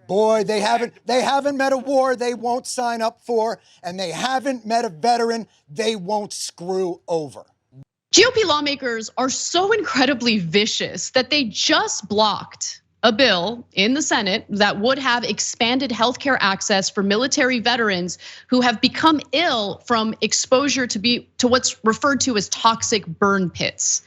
Boy, they haven't met a war they won't sign up for, and they haven't met a veteran they won't screw over. GOP lawmakers are so incredibly vicious that they just blocked a bill in the Senate that would have expanded healthcare access for military veterans who have become ill from exposure to what's referred to as toxic burn pits.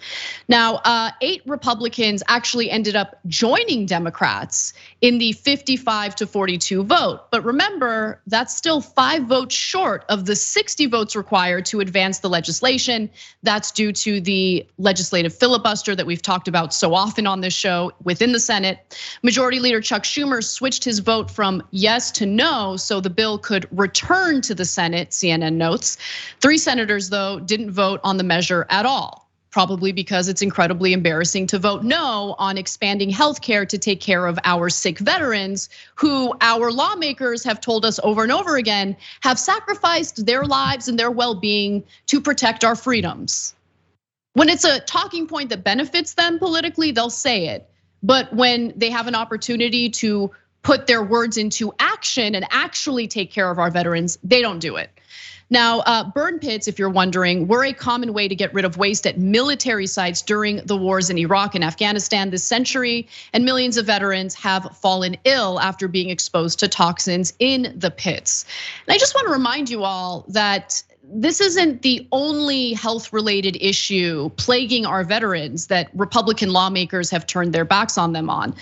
Now, 8 Republicans actually ended up joining Democrats in the 55-42 vote. But remember, that's still 5 votes short of the 60 votes required to advance the legislation. That's due to the legislative filibuster that we've talked about so often on this show within the Senate. Majority Leader Chuck Schumer switched his vote from yes to no so the bill could return to the Senate, CNN notes. 3 senators, though, didn't vote on the measure at all, probably because it's incredibly embarrassing to vote no on expanding healthcare to take care of our sick veterans who our lawmakers have told us over and over again have sacrificed their lives and their well-being to protect our freedoms. When it's a talking point that benefits them politically, they'll say it. But when they have an opportunity to put their words into action and actually take care of our veterans, they don't do it. Now, burn pits, if you're wondering, were a common way to get rid of waste at military sites during the wars in Iraq and Afghanistan this century, and millions of veterans have fallen ill after being exposed to toxins in the pits. And I just want to remind you all that this isn't the only health-related issue plaguing our veterans that Republican lawmakers have turned their backs on them on.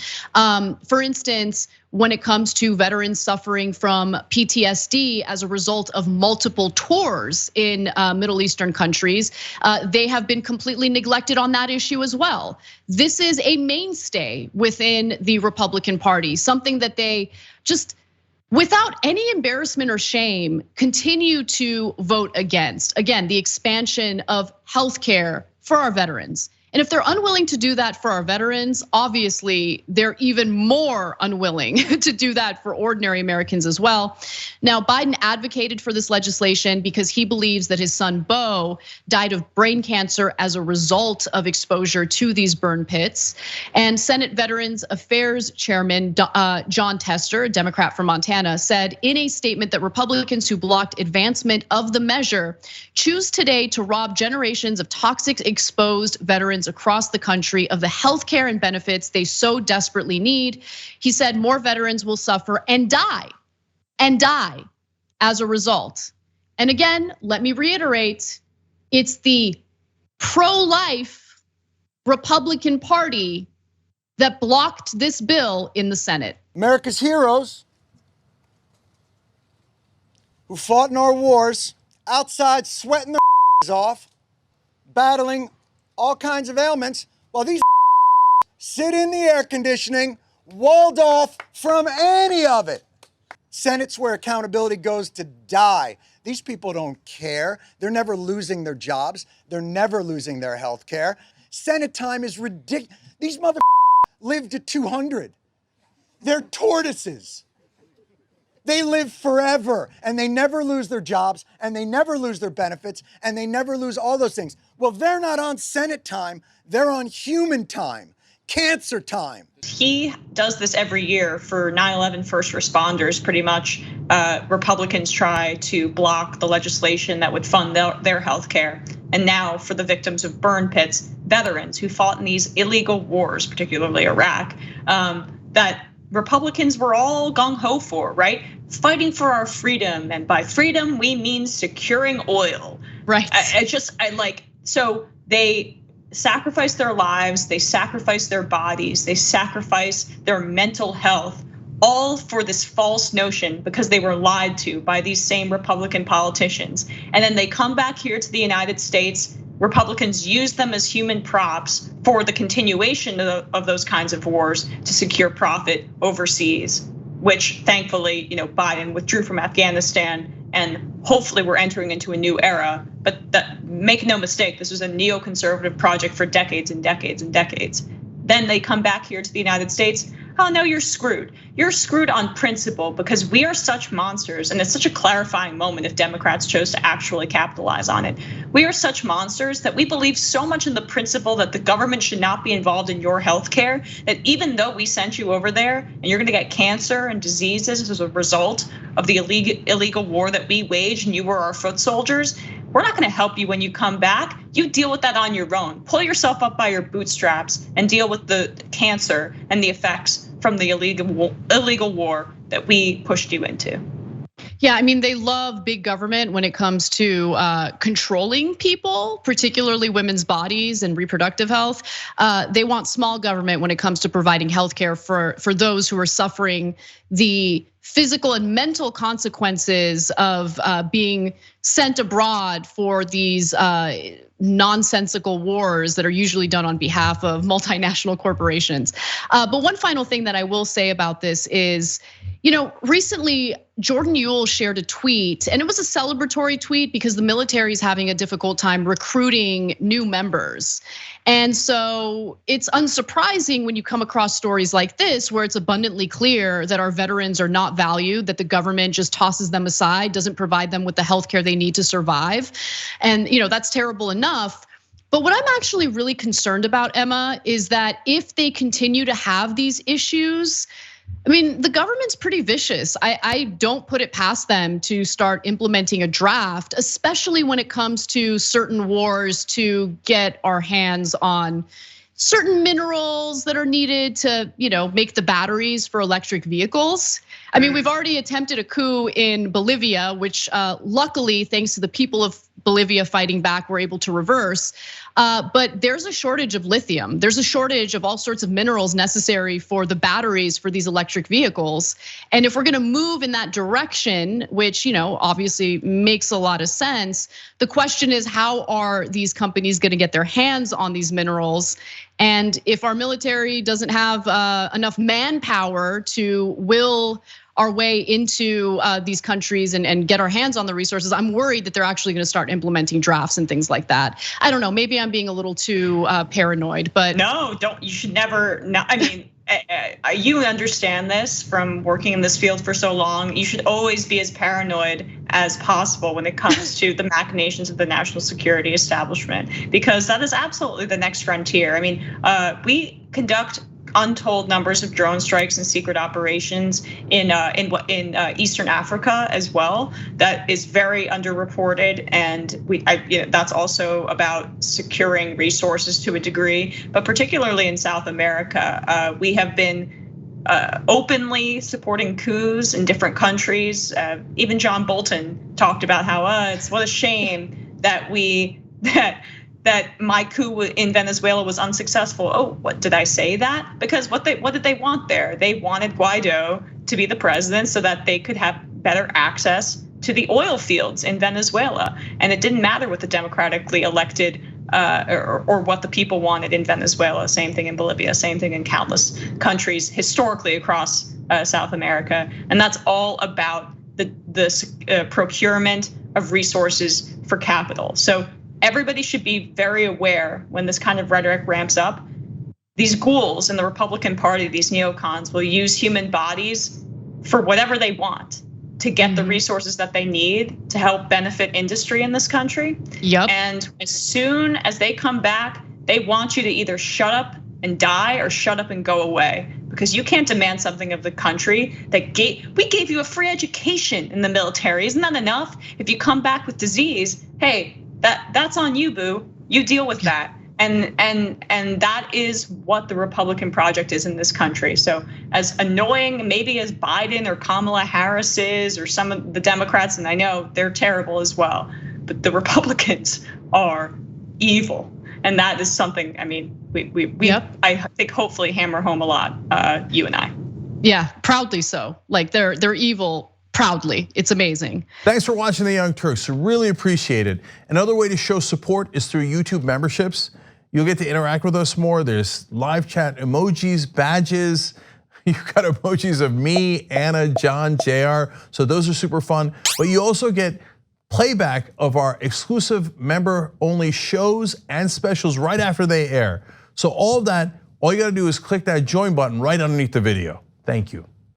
For instance, when it comes to veterans suffering from PTSD as a result of multiple tours in Middle Eastern countries, they have been completely neglected on that issue as well. This is a mainstay within the Republican Party, something that they just, without any embarrassment or shame, continue to vote against. Again, the expansion of healthcare for our veterans. And if they're unwilling to do that for our veterans, obviously they're even more unwilling to do that for ordinary Americans as well. Now, Biden advocated for this legislation because he believes that his son Beau died of brain cancer as a result of exposure to these burn pits. And Senate Veterans Affairs Chairman John Tester, a Democrat from Montana, said in a statement that Republicans who blocked advancement of the measure choose today to rob generations of toxic exposed veterans across the country of the health care and benefits they so desperately need. He said more veterans will suffer and die as a result. And again, let me reiterate, it's the pro-life Republican Party that blocked this bill in the Senate. America's heroes who fought in our wars outside sweating their off, battling all kinds of ailments, while these sit in the air conditioning, walled off from any of it. Senate's where accountability goes to die. These people don't care. They're never losing their jobs. They're never losing their health care. Senate time is ridiculous. These mother live to 200. They're tortoises. They live forever and they never lose their jobs and they never lose their benefits and they never lose all those things. Well, they're not on Senate time, they're on human time, cancer time. He does this every year for 9/11 first responders, pretty much. Republicans try to block the legislation that would fund their health care. And now for the victims of burn pits, veterans who fought in these illegal wars, particularly Iraq, that Republicans were all gung-ho for, right? Fighting for our freedom, and by freedom we mean securing oil. Right. So they sacrifice their lives, they sacrifice their bodies, they sacrifice their mental health, all for this false notion because they were lied to by these same Republican politicians. And then they come back here to the United States. Republicans use them as human props for the continuation of those kinds of wars to secure profit overseas, which thankfully, Biden withdrew from Afghanistan, and hopefully we're entering into a new era. But make no mistake, this was a neoconservative project for decades and decades and decades. Then they come back here to the United States. oh no, you're screwed. You're screwed on principle because we are such monsters, and it's such a clarifying moment if Democrats chose to actually capitalize on it. We are such monsters that we believe so much in the principle that the government should not be involved in your health care, that even though we sent you over there and you're gonna get cancer and diseases as a result of the illegal war that we waged and you were our foot soldiers, we're not gonna help you when you come back. You deal with that on your own. Pull yourself up by your bootstraps and deal with the cancer and the effects from the illegal war that we pushed you into. Yeah, I mean, they love big government when it comes to controlling people, particularly women's bodies and reproductive health. They want small government when it comes to providing healthcare for those who are suffering the physical and mental consequences of being sent abroad for these nonsensical wars that are usually done on behalf of multinational corporations. But one final thing that I will say about this is, recently Jordan Ewell shared a tweet, and it was a celebratory tweet because the military is having a difficult time recruiting new members. And so it's unsurprising when you come across stories like this, where it's abundantly clear that our veterans are not valued, that the government just tosses them aside, doesn't provide them with the healthcare they need to survive. And that's terrible enough. But what I'm actually really concerned about, Emma, is that if they continue to have these issues, I mean, the government's pretty vicious. I don't put it past them to start implementing a draft, especially when it comes to certain wars to get our hands on certain minerals that are needed to, make the batteries for electric vehicles. I mean, we've already attempted a coup in Bolivia, which luckily, thanks to the people of Bolivia fighting back, we're able to reverse. But there's a shortage of lithium. There's a shortage of all sorts of minerals necessary for the batteries for these electric vehicles. And if we're gonna move in that direction, which obviously makes a lot of sense, the question is, how are these companies gonna get their hands on these minerals? And if our military doesn't have enough manpower to will our way into these countries and get our hands on the resources, I'm worried that they're actually gonna start implementing drafts and things like that. I don't know, maybe I'm being a little too paranoid, but. No, you should never, I mean, you understand this from working in this field for so long. You should always be as paranoid as possible when it comes to the machinations of the national security establishment, because that is absolutely the next frontier. I mean, we conduct untold numbers of drone strikes and secret operations in Eastern Africa as well. That is very underreported, and that's also about securing resources to a degree. But particularly in South America, we have been openly supporting coups in different countries. Even John Bolton talked about how it's what a shame that that my coup in Venezuela was unsuccessful. Oh, what did I say that? Because what did they want there? They wanted Guaido to be the president so that they could have better access to the oil fields in Venezuela. And it didn't matter what the democratically elected or what the people wanted in Venezuela. Same thing in Bolivia, same thing in countless countries historically across South America. And that's all about the procurement of resources for capital. So everybody should be very aware when this kind of rhetoric ramps up. These ghouls in the Republican Party, these neocons, will use human bodies for whatever they want to get the resources that they need to help benefit industry in this country. Yep. And as soon as they come back, they want you to either shut up and die or shut up and go away, because you can't demand something of the country that we gave you a free education in the military. Isn't that enough? If you come back with disease, hey, that's on you, boo. You deal with that. And that is what the Republican project is in this country. So as annoying maybe as Biden or Kamala Harris is, or some of the Democrats, and I know they're terrible as well, but the Republicans are evil. And that is something, I mean, I think hopefully hammer home a lot, you and I. Yeah, proudly so. Like they're evil. Proudly, it's amazing. Thanks for watching The Young Turks, really appreciate it. Another way to show support is through YouTube memberships. You'll get to interact with us more. There's live chat emojis, badges. You've got emojis of me, Anna, John, JR. So those are super fun. But you also get playback of our exclusive member-only shows and specials right after they air. So all of that all you gotta do is click that join button right underneath the video. Thank you.